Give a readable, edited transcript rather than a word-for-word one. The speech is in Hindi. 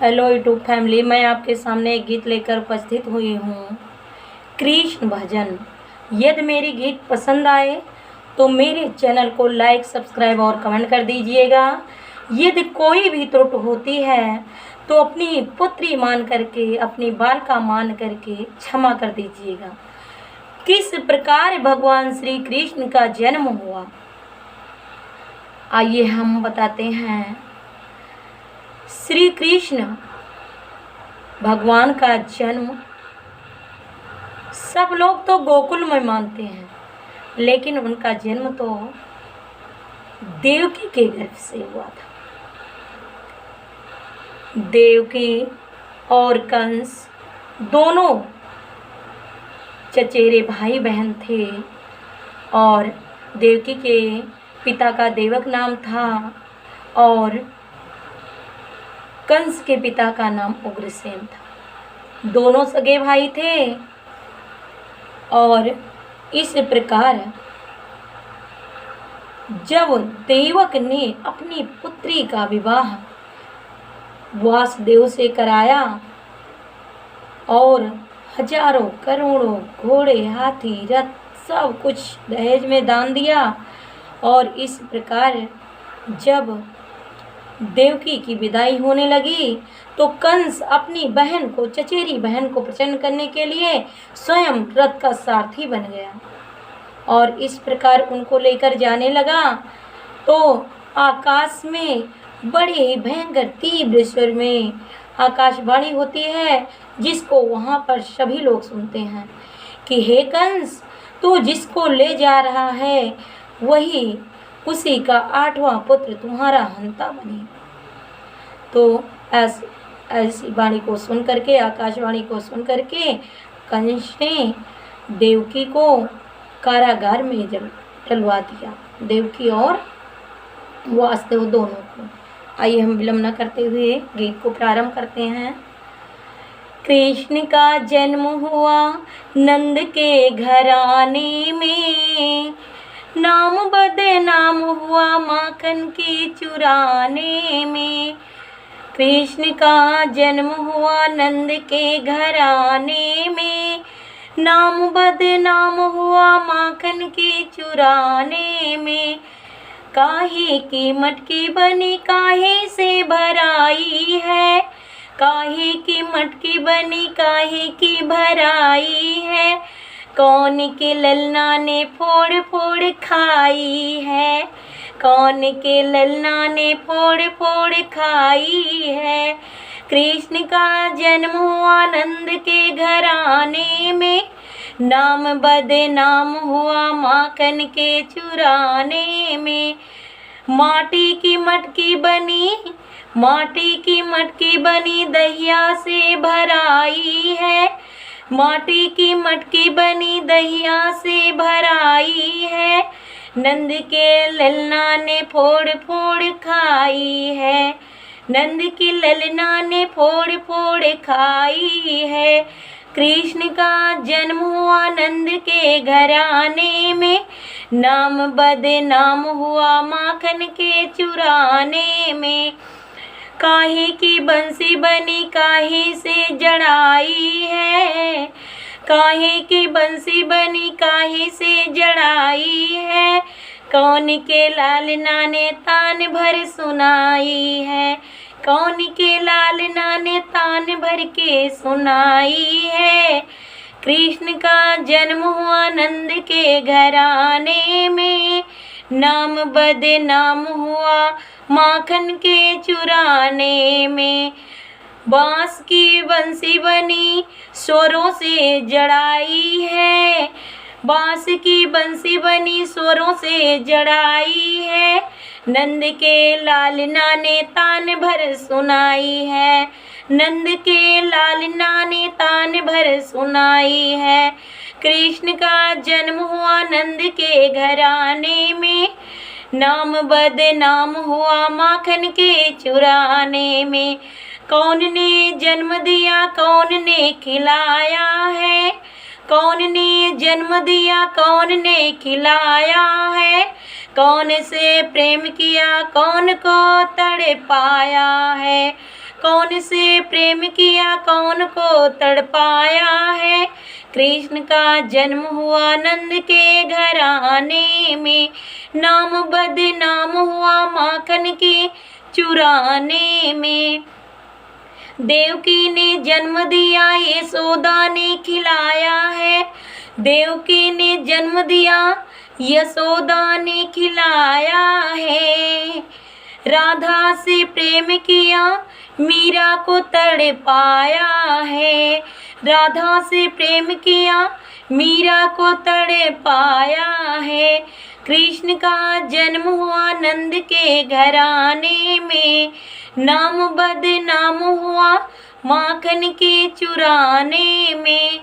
हेलो यूट्यूब फैमिली, मैं आपके सामने एक गीत लेकर उपस्थित हुई हूँ। कृष्ण भजन। यदि मेरी गीत पसंद आए तो मेरे चैनल को लाइक, सब्सक्राइब और कमेंट कर दीजिएगा। यदि कोई भी त्रुटि होती है तो अपनी पुत्री मान करके, अपनी बालिका मान करके क्षमा कर दीजिएगा। किस प्रकार भगवान श्री कृष्ण का जन्म हुआ, आइए हम बताते हैं। श्री कृष्ण भगवान का जन्म सब लोग तो गोकुल में मानते हैं, लेकिन उनका जन्म तो देवकी के गर्भ से हुआ था। देवकी और कंस दोनों चचेरे भाई बहन थे और देवकी के पिता का देवक नाम था और कंस के पिता का नाम उग्रसेन था। दोनों सगे भाई थे और इस प्रकार जब देवक ने अपनी पुत्री का विवाह वासुदेव से कराया और हजारों करोड़ों घोड़े, हाथी, रथ सब कुछ दहेज में दान दिया, और इस प्रकार जब देवकी की विदाई होने लगी तो कंस अपनी बहन को, चचेरी बहन को प्रसन्न करने के लिए स्वयं रथ का सारथी बन गया और इस प्रकार उनको लेकर जाने लगा। तो आकाश में बड़े ही भयंकर तीव्र स्वर में आकाशवाणी होती है, जिसको वहाँ पर सभी लोग सुनते हैं कि हे कंस, तू जिसको ले जा रहा है वही उसी का 8वां पुत्र तुम्हारा हंता बने। तो ऐसी वाणी को सुन करके, आकाशवाणी को सुन करके कंस ने देवकी को कारागार में डलवा दिया, देवकी और वासुदेव दोनों को। आइए हम विलंब न करते हुए गीत को प्रारंभ करते हैं। कृष्ण का जन्म हुआ नंद के घराने में, नाम बदनाम हुआ माखन के चुराने में। कृष्ण का जन्म हुआ नंद के घराने में, नाम बदनाम हुआ माखन के चुराने में। काहे की मटकी बनी काहे से भराई है, काहे की मटकी बनी काहे की भराई है। कौन के ललना ने फोड़ फोड़ खाई है, कौन के ललना ने फोड़ फोड़ खाई है। कृष्ण का जन्म हुआ नंद के घराने में, नाम बदनाम हुआ माखन के चुराने में। माटी की मटकी बनी, माटी की मटकी बनी दहिया से भराई है, माटी की मटकी बनी दहिया से भराई है। नंद के ललना ने फोड़ फोड़ खाई है, नंद की ललना ने फोड़ फोड़ खाई है। कृष्ण का जन्म हुआ नंद के घराने में, नाम बदनाम हुआ माखन के चुराने में। काहे की बंसी बनी काहे से जड़ाई है, काहे की बंसी बनी काहे से जड़ाई है। कौन के लालना ने तान भर सुनाई है, कौन के लालना ने तान भर के सुनाई है। कृष्ण का जन्म हुआ नंद के घराने में, नाम बदनाम हुआ माखन के चुराने में। बांस की बंसी बनी स्वरों से जड़ाई है, बांस की बंसी बनी स्वरों से जड़ाई है। नंद के लालना ने तान भर सुनाई है, नंद के लालना ने तान भर सुनाई है। कृष्ण का जन्म हुआ नंद के घराने में, नाम बदनाम हुआ माखन के चुराने में। कौन ने जन्म दिया कौन ने खिलाया है, कौन ने जन्म दिया कौन ने खिलाया है। कौन से प्रेम किया कौन को तड़पाया है, कौन से प्रेम किया कौन को तड़पाया है। कृष्ण का जन्म हुआ नंद के घराने में, नाम बदनाम हुआ माखन के चुराने में। देवकी ने जन्म दिया यशोदा ने खिलाया है, देवकी ने जन्म दिया यशोदा ने खिलाया है। राधा से प्रेम किया मीरा को तड़पाया है, राधा से प्रेम किया मीरा को तड़पाया है। कृष्ण का जन्म हुआ नंद के घराने में, नाम बदनाम हुआ माखन के चुराने में।